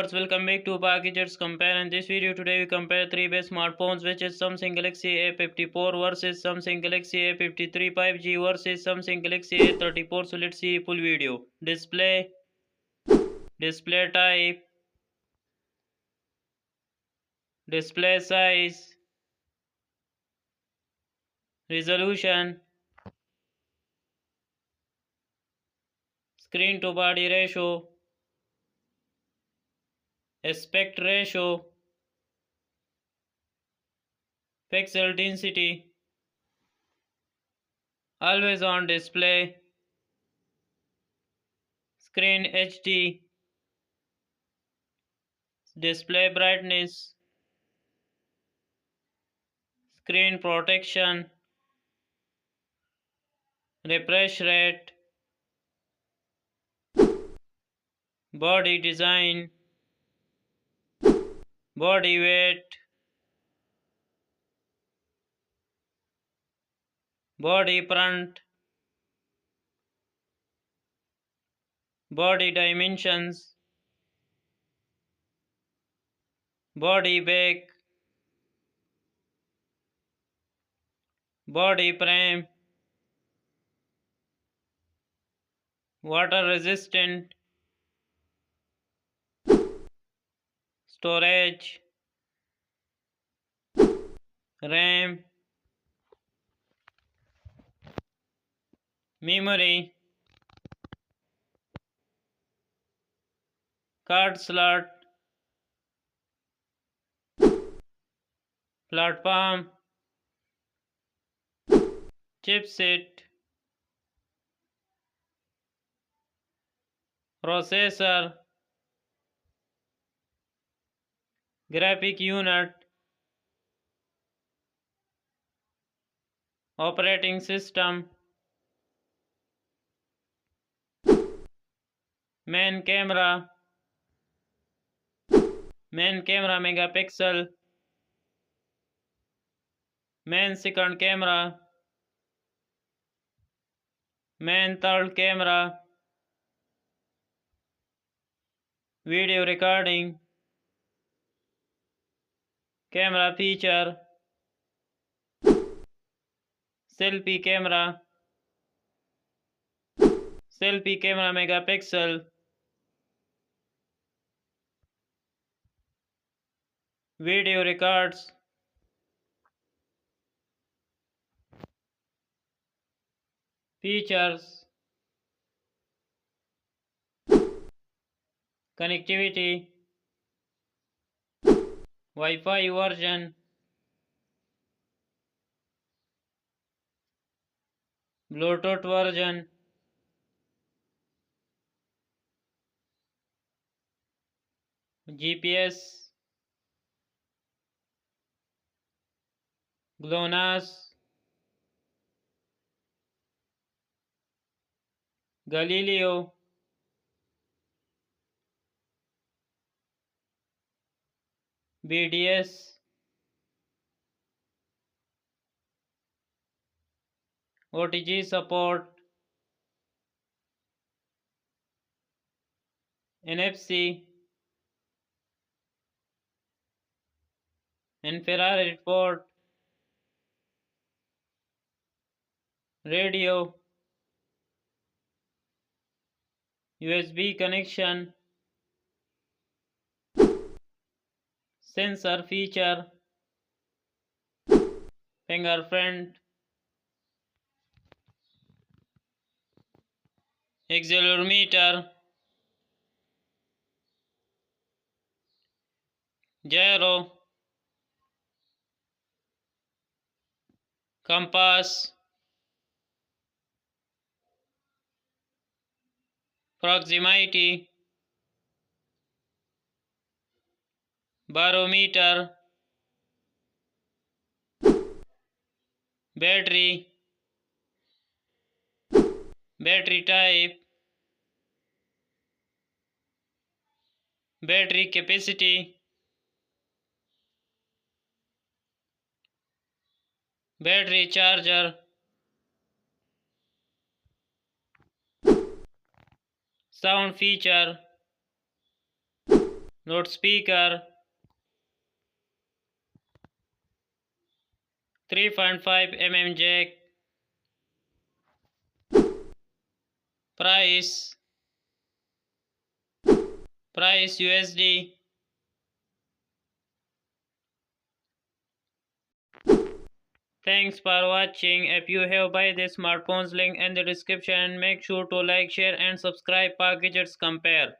viewers, welcome back to Gatgets Compare. In this video today we compare three best smartphones, which is Samsung Galaxy A54 versus Samsung Galaxy A53 5G versus Samsung Galaxy A34. So let's see full video. Display type, display size, resolution, screen to body ratio, aspect ratio, pixel density, always on display, screen HD, display brightness, screen protection, refresh rate, body design, body weight, body front, body dimensions, body back, body frame, water resistant, storage, RAM, memory, card slot, platform, chipset, processor, graphic unit, operating system, main camera, megapixel, main second camera, main third camera, video recording, camera feature, selfie camera, megapixel, video records, features, connectivity, Wi-Fi version, Bluetooth version, GPS, GLONASS, Galileo, BDS, OTG support, NFC, infrared report, radio, USB connection, sensor feature, fingerprint, accelerometer, gyro, compass, proximity, barometer, battery, battery type, battery capacity, battery charger, sound feature, loudspeaker, 3.5 mm jack, price, price USD. Thanks for watching. If you have buy this smartphones, link in the description, and make sure to like, share and subscribe for Gadgets Compare.